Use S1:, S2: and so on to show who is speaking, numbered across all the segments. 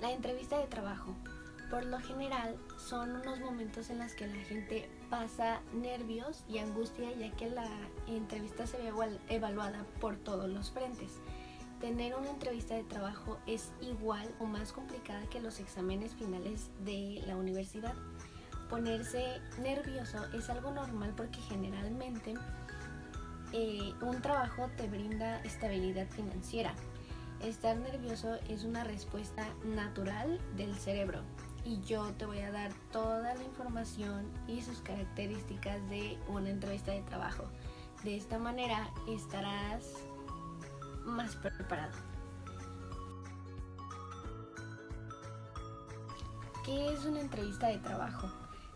S1: La entrevista de trabajo. Por lo general son unos momentos en los que la gente pasa nervios y angustia, ya que la entrevista se ve evaluada por todos los frentes. Tener una entrevista de trabajo es igual o más complicada que los exámenes finales de la universidad. Ponerse nervioso es algo normal porque generalmente un trabajo te brinda estabilidad financiera. Estar nervioso es una respuesta natural del cerebro y yo te voy a dar toda la información y sus características de una entrevista de trabajo. De esta manera estarás más preparado. ¿Qué es una entrevista de trabajo?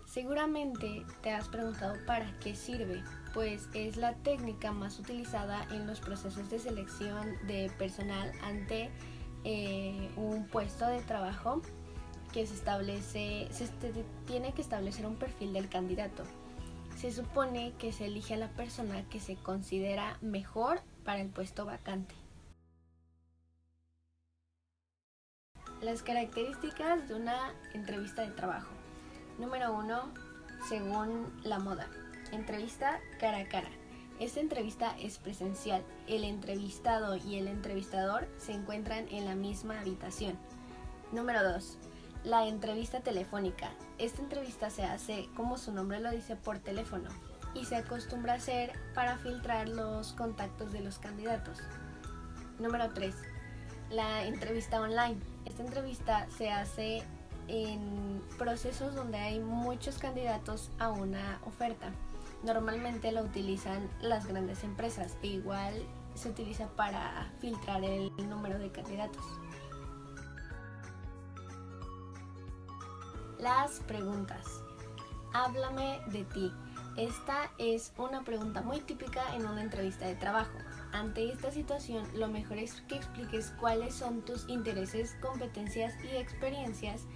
S1: Seguramente te has preguntado para qué sirve, pues es la técnica más utilizada en los procesos de selección de personal ante un puesto de trabajo que tiene que establecer un perfil del candidato. Se supone que se elige a la persona que se considera mejor para el puesto vacante. Las características de una entrevista de trabajo. Número 1, según la moda. Entrevista cara a cara. Esta entrevista es presencial. El entrevistado y el entrevistador se encuentran en la misma habitación. Número 2, la entrevista telefónica. Esta entrevista se hace, como su nombre lo dice, por teléfono y se acostumbra a hacer para filtrar los contactos de los candidatos. Número 3, la entrevista online. Esta entrevista se hace en procesos donde hay muchos candidatos a una oferta. Normalmente la utilizan las grandes empresas e igual se utiliza para filtrar el número de candidatos. Las preguntas. Háblame de ti. Esta es una pregunta muy típica en una entrevista de trabajo. Ante esta situación, lo mejor es que expliques cuáles son tus intereses, competencias y experiencias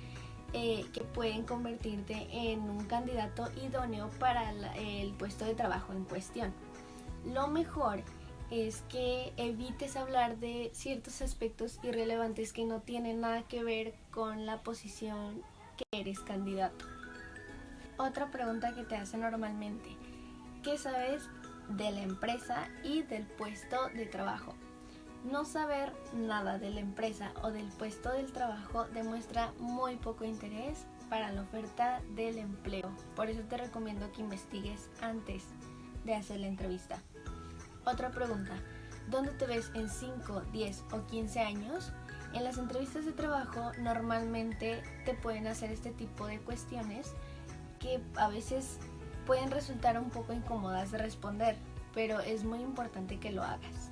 S1: que pueden convertirte en un candidato idóneo para el puesto de trabajo en cuestión. Lo mejor es que evites hablar de ciertos aspectos irrelevantes que no tienen nada que ver con la posición que eres candidato. Otra pregunta que te hacen normalmente: ¿qué sabes de la empresa y del puesto de trabajo? No saber nada de la empresa o del puesto del trabajo demuestra muy poco interés para la oferta del empleo. Por eso te recomiendo que investigues antes de hacer la entrevista. Otra pregunta: ¿dónde te ves en 5, 10 o 15 años? En las entrevistas de trabajo normalmente te pueden hacer este tipo de cuestiones que a veces pueden resultar un poco incómodas de responder, pero es muy importante que lo hagas.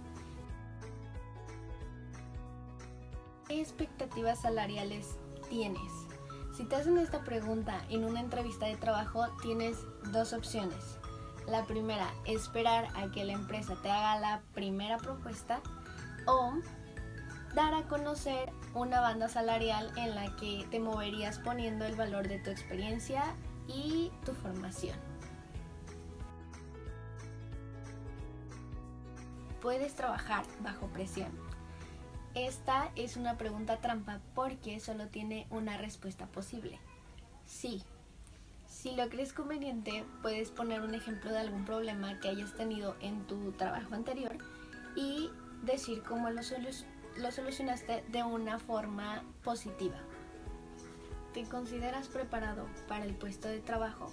S1: ¿Qué expectativas salariales tienes? Si te hacen esta pregunta en una entrevista de trabajo, tienes dos opciones. La primera, esperar a que la empresa te haga la primera propuesta, o dar a conocer una banda salarial en la que te moverías poniendo el valor de tu experiencia y tu formación. ¿Puedes trabajar bajo presión? Esta es una pregunta trampa porque solo tiene una respuesta posible: sí. Si lo crees conveniente, puedes poner un ejemplo de algún problema que hayas tenido en tu trabajo anterior y decir cómo lo solucionaste de una forma positiva. ¿Te consideras preparado para el puesto de trabajo?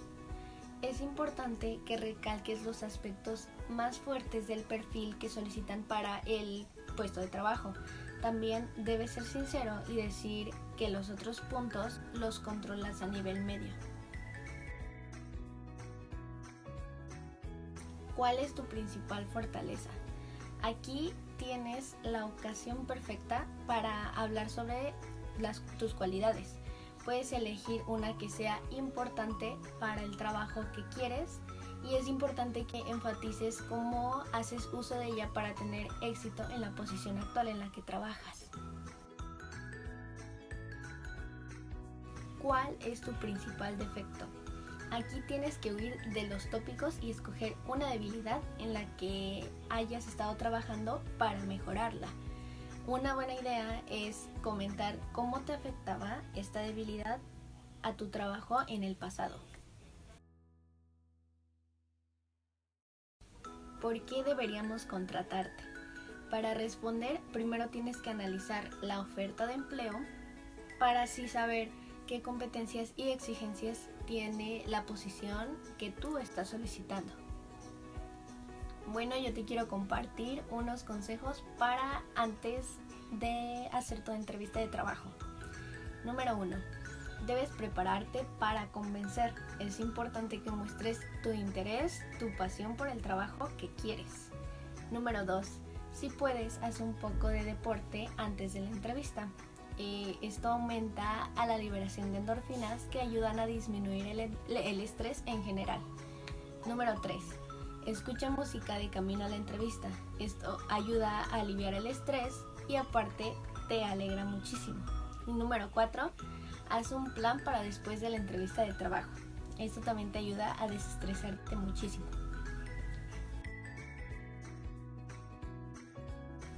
S1: Es importante que recalques los aspectos más fuertes del perfil que solicitan para el puesto de trabajo. También debes ser sincero y decir que los otros puntos los controlas a nivel medio. ¿Cuál es tu principal fortaleza? Aquí tienes la ocasión perfecta para hablar sobre tus cualidades. Puedes elegir una que sea importante para el trabajo que quieres y es importante que enfatices cómo haces uso de ella para tener éxito en la posición actual en la que trabajas. ¿Cuál es tu principal defecto? Aquí tienes que huir de los tópicos y escoger una debilidad en la que hayas estado trabajando para mejorarla. Una buena idea es comentar cómo te afectaba esta debilidad a tu trabajo en el pasado. ¿Por qué deberíamos contratarte? Para responder, primero tienes que analizar la oferta de empleo para así saber qué competencias y exigencias tiene la posición que tú estás solicitando. Bueno, yo te quiero compartir unos consejos para antes de hacer tu entrevista de trabajo. Número 1. Debes prepararte para convencer. Es importante que muestres tu interés, tu pasión por el trabajo que quieres. Número 2. Si puedes, haz un poco de deporte antes de la entrevista. Esto aumenta a la liberación de endorfinas que ayudan a disminuir el estrés en general. Número 3. Escucha música de camino a la entrevista. Esto ayuda a aliviar el estrés y aparte te alegra muchísimo. Y número 4. Haz un plan para después de la entrevista de trabajo. Esto también te ayuda a desestresarte muchísimo.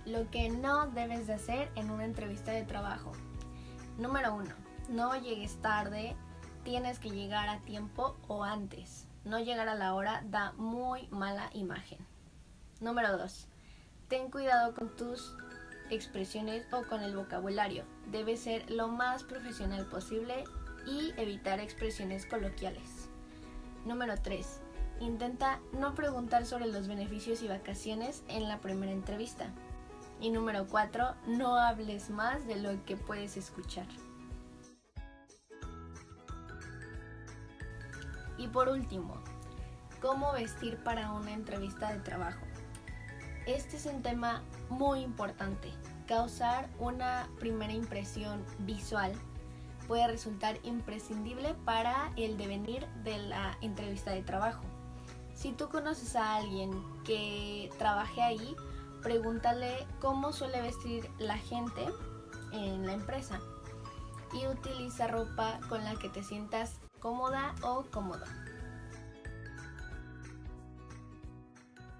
S1: Lo que no debes de hacer en una entrevista de trabajo. Número 1. No llegues tarde, tienes que llegar a tiempo o antes. No llegar a la hora da muy mala imagen. Número 2. Ten cuidado con tus expresiones o con el vocabulario. Debe ser lo más profesional posible y evitar expresiones coloquiales. Número 3. Intenta no preguntar sobre los beneficios y vacaciones en la primera entrevista. Y número 4. No hables más de lo que puedes escuchar. Y por último, ¿cómo vestir para una entrevista de trabajo? Este es un tema muy importante. Causar una primera impresión visual puede resultar imprescindible para el devenir de la entrevista de trabajo. Si tú conoces a alguien que trabaje ahí, pregúntale cómo suele vestir la gente en la empresa y utiliza ropa con la que te sientas cómoda o cómodo.